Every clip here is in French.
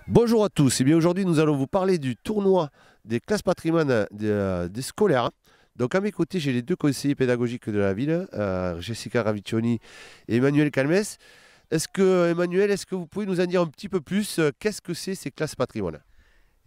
Bonjour à tous, et bien aujourd'hui nous allons vous parler du tournoi des classes patrimoine des scolaires. Donc à mes côtés j'ai les deux conseillers pédagogiques de la ville, Jessica Raviccioni et Emmanuel Calmes. Emmanuel, est-ce que vous pouvez nous en dire un petit peu plus, qu'est-ce que c'est ces classes patrimoine?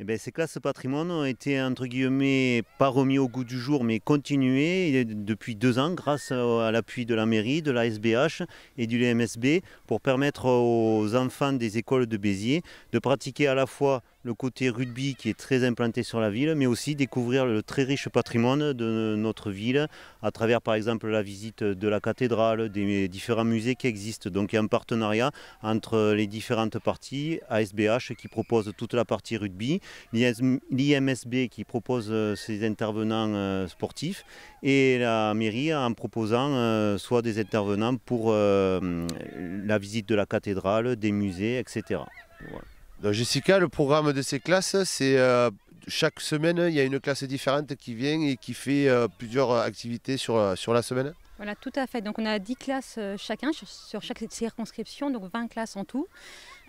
Eh ben, ces classes patrimoine ont été entre guillemets pas remis au goût du jour mais continuées depuis 2 ans grâce à l'appui de la mairie, de la SBH et du LMSB pour permettre aux enfants des écoles de Béziers de pratiquer à la fois le côté rugby qui est très implanté sur la ville mais aussi découvrir le très riche patrimoine de notre ville à travers par exemple la visite de la cathédrale, des différents musées qui existent. Donc il y a un partenariat entre les différentes parties, ASBH qui propose toute la partie rugby, l'IMSB qui propose ses intervenants sportifs et la mairie en proposant soit des intervenants pour la visite de la cathédrale, des musées, etc. Voilà. Donc Jessica, le programme de ces classes, c'est chaque semaine il y a une classe différente qui vient et qui fait plusieurs activités sur la semaine? Voilà, tout à fait. Donc on a 10 classes chacun sur chaque circonscription, donc 20 classes en tout.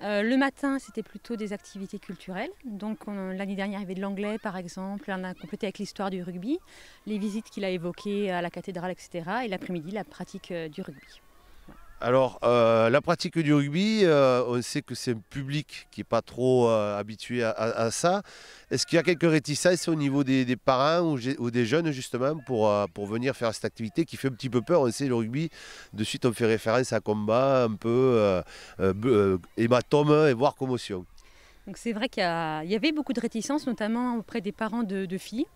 Le matin, c'était plutôt des activités culturelles. Donc l'année dernière, il y avait de l'anglais par exemple. On a complété avec l'histoire du rugby, les visites qu'il a évoquées à la cathédrale, etc. Et l'après-midi, la pratique du rugby. Alors, la pratique du rugby, on sait que c'est un public qui n'est pas trop habitué à ça. Est-ce qu'il y a quelques réticences au niveau des parents ou des jeunes, justement, pour venir faire cette activité qui fait un petit peu peur? On sait, le rugby, de suite, on fait référence à combat, un peu hématome et voire commotion. Donc c'est vrai qu'il y avait beaucoup de réticences, notamment auprès des parents de filles,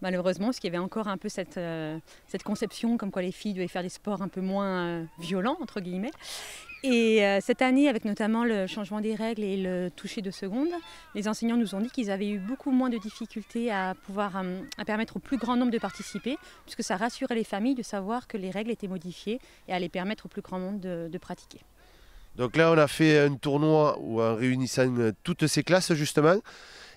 malheureusement, parce qu'il y avait encore un peu cette conception comme quoi les filles devaient faire des sports un peu moins violents, entre guillemets. Et cette année, avec notamment le changement des règles et le toucher de seconde, les enseignants nous ont dit qu'ils avaient eu beaucoup moins de difficultés à permettre au plus grand nombre de participer, puisque ça rassurait les familles de savoir que les règles étaient modifiées et allaient permettre au plus grand nombre de pratiquer. Donc là, on a fait un tournoi en réunissant toutes ces classes, justement.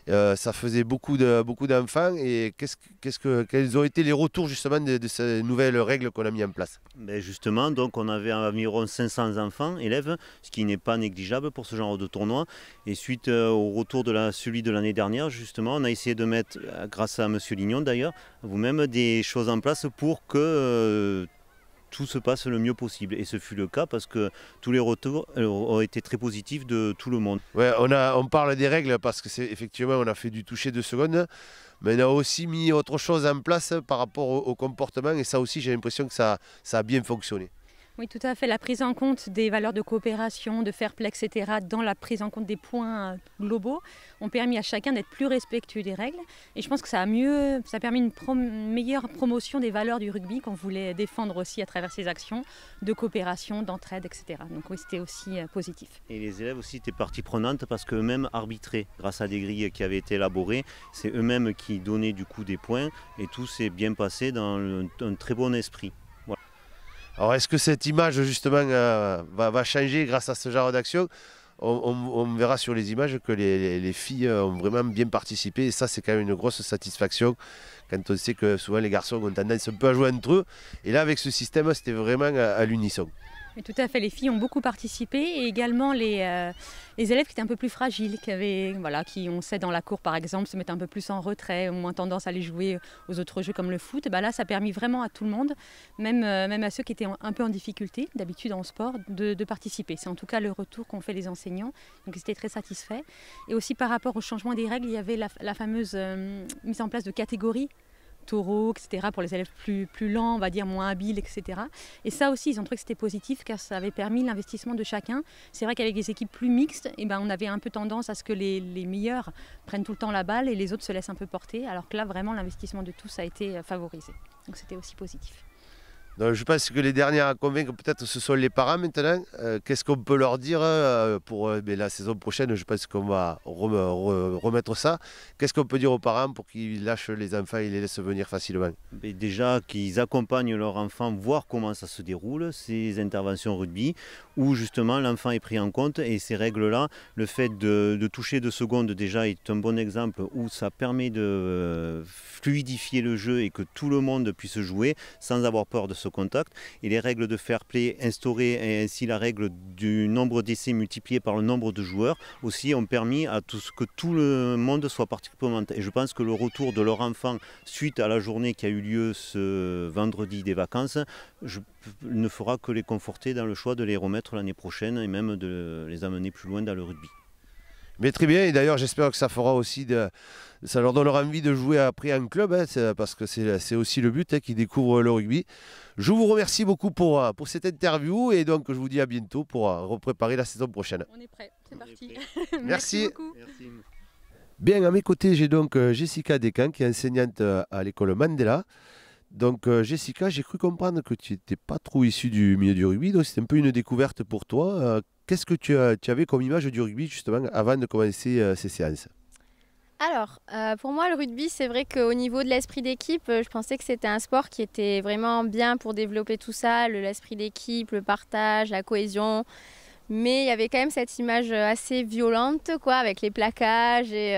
Ça faisait beaucoup d'enfants. Et quels ont été les retours, justement, de ces nouvelles règles qu'on a mis en place? Ben justement, donc on avait environ 500 enfants, élèves, ce qui n'est pas négligeable pour ce genre de tournoi. Et suite au retour de celui de l'année dernière, justement, on a essayé de mettre, grâce à Monsieur Lignon d'ailleurs, vous-même, des choses en place pour que tout se passe le mieux possible. Et ce fut le cas parce que tous les retours ont été très positifs de tout le monde. Ouais, on parle des règles parce que c'est effectivement, on a fait du toucher de seconde, mais on a aussi mis autre chose en place par rapport au comportement. Et ça aussi, j'ai l'impression que ça a bien fonctionné. Oui, tout à fait. La prise en compte des valeurs de coopération, de fair play, etc., dans la prise en compte des points globaux, ont permis à chacun d'être plus respectueux des règles. Et je pense que ça a permis une meilleure promotion des valeurs du rugby qu'on voulait défendre aussi à travers ces actions de coopération, d'entraide, etc. Donc oui, c'était aussi positif. Et les élèves aussi étaient partie prenante parce qu'eux-mêmes arbitraient grâce à des grilles qui avaient été élaborées. C'est eux-mêmes qui donnaient du coup des points et tout s'est bien passé dans un très bon esprit. Alors, est-ce que cette image, justement, va changer grâce à ce genre d'action? On verra sur les images que les filles ont vraiment bien participé. Et ça, c'est quand même une grosse satisfaction quand on sait que souvent les garçons ont tendance un peu à jouer entre eux. Et là, avec ce système, c'était vraiment à l'unisson. Mais tout à fait, les filles ont beaucoup participé et également les élèves qui étaient un peu plus fragiles, qui on sait dans la cour par exemple, se mettent un peu plus en retrait, ont moins tendance à aller jouer aux autres jeux comme le foot. Et là, ça a permis vraiment à tout le monde, même à ceux qui étaient un peu en difficulté d'habitude en sport, de participer. C'est en tout cas le retour qu'ont fait les enseignants, donc ils étaient très satisfaits. Et aussi par rapport au changement des règles, il y avait la fameuse mise en place de catégories, taureaux, etc., pour les élèves plus lents, on va dire moins habiles, etc. Et ça aussi, ils ont trouvé que c'était positif car ça avait permis l'investissement de chacun. C'est vrai qu'avec des équipes plus mixtes, on avait un peu tendance à ce que les meilleurs prennent tout le temps la balle et les autres se laissent un peu porter, alors que là, vraiment, l'investissement de tous a été favorisé. Donc c'était aussi positif. Donc, je pense que les derniers à convaincre, peut-être, ce sont les parents maintenant. Qu'est-ce qu'on peut leur dire pour la saison prochaine? Je pense qu'on va remettre ça. Qu'est-ce qu'on peut dire aux parents pour qu'ils lâchent les enfants et les laissent venir facilement? Mais déjà qu'ils accompagnent leur enfant, voir comment ça se déroule, ces interventions rugby, où justement l'enfant est pris en compte. Et ces règles-là, le fait de toucher 2 secondes déjà est un bon exemple où ça permet de fluidifier le jeu et que tout le monde puisse jouer sans avoir peur de se ce contact. Et les règles de fair play instaurées et ainsi la règle du nombre d'essais multiplié par le nombre de joueurs aussi ont permis à que tout le monde soit partie prenante. Et je pense que le retour de leur enfant suite à la journée qui a eu lieu ce vendredi des vacances ne fera que les conforter dans le choix de les remettre l'année prochaine et même de les amener plus loin dans le rugby. Mais très bien, et d'ailleurs j'espère que ça fera aussi, ça leur donnera envie de jouer après en club, hein, parce que c'est aussi le but, hein, qu'ils découvrent le rugby. Je vous remercie beaucoup pour cette interview et donc je vous dis à bientôt pour repréparer la saison prochaine. On est prêt, c'est parti. Merci. beaucoup. Merci. Bien, à mes côtés, j'ai donc Jessica Descamps qui est enseignante à l'école Mandela. Donc Jessica, j'ai cru comprendre que tu n'étais pas trop issue du milieu du rugby, donc c'était un peu une découverte pour toi. Qu'est-ce que tu avais comme image du rugby justement avant de commencer ces séances? Alors, pour moi, le rugby, c'est vrai qu'au niveau de l'esprit d'équipe, je pensais que c'était un sport qui était vraiment bien pour développer tout ça, l'esprit d'équipe, le partage, la cohésion. Mais il y avait quand même cette image assez violente, quoi, avec les plaquages et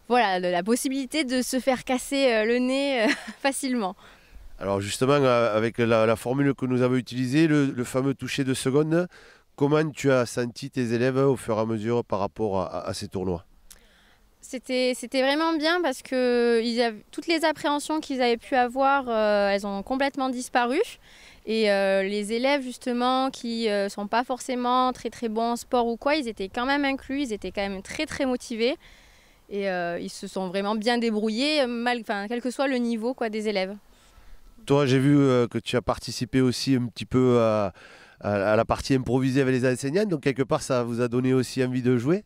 voilà, la possibilité de se faire casser le nez facilement. Alors justement, avec la formule que nous avons utilisée, le fameux toucher de seconde, comment tu as senti tes élèves au fur et à mesure par rapport à ces tournois? C'était vraiment bien parce que toutes les appréhensions qu'ils avaient pu avoir, elles ont complètement disparu. Et les élèves justement qui ne sont pas forcément très très bons en sport ou quoi, ils étaient quand même inclus, ils étaient quand même très très motivés. Et ils se sont vraiment bien débrouillés, quel que soit le niveau quoi, des élèves. Toi, j'ai vu que tu as participé aussi un petit peu à la partie improvisée avec les enseignants, donc quelque part ça vous a donné aussi envie de jouer?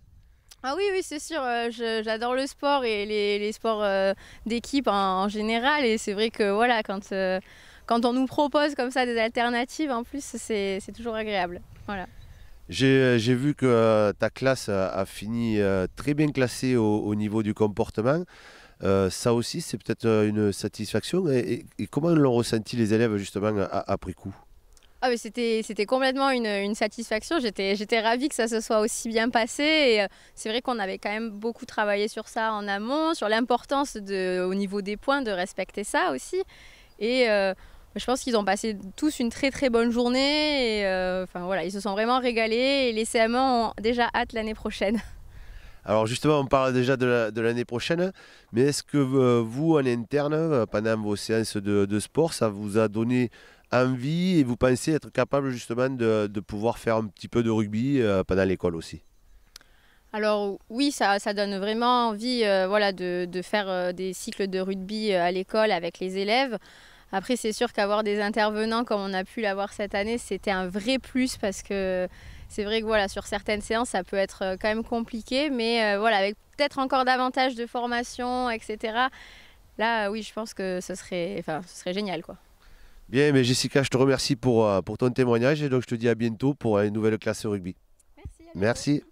Ah oui, oui, c'est sûr, j'adore le sport et les sports d'équipe en général. Et c'est vrai que voilà, quand on nous propose comme ça des alternatives, en plus, c'est toujours agréable. Voilà. J'ai vu que ta classe a fini très bien classée au niveau du comportement. Ça aussi, c'est peut-être une satisfaction. Et comment l'ont ressenti les élèves justement après coup? Ah, mais c'était complètement une satisfaction. J'étais ravie que ça se soit aussi bien passé. Et c'est vrai qu'on avait quand même beaucoup travaillé sur ça en amont, sur l'importance au niveau des points de respecter ça aussi. Et je pense qu'ils ont passé tous une très très bonne journée. Et voilà, ils se sont vraiment régalés et les CM1 ont déjà hâte l'année prochaine. Alors justement, on parle déjà de l'année prochaine, mais est-ce que vous, en interne, pendant vos séances de sport, ça vous a donné envie et vous pensez être capable justement de pouvoir faire un petit peu de rugby pendant l'école aussi? Alors oui, ça donne vraiment envie voilà, de faire des cycles de rugby à l'école avec les élèves. Après, c'est sûr qu'avoir des intervenants comme on a pu l'avoir cette année, c'était un vrai plus parce que c'est vrai que voilà, sur certaines séances, ça peut être quand même compliqué. Mais voilà, avec peut-être encore davantage de formation, etc. Là, oui, je pense que ce serait génial, quoi. Bien, mais Jessica, je te remercie pour ton témoignage et donc je te dis à bientôt pour une nouvelle classe rugby. Merci. Merci.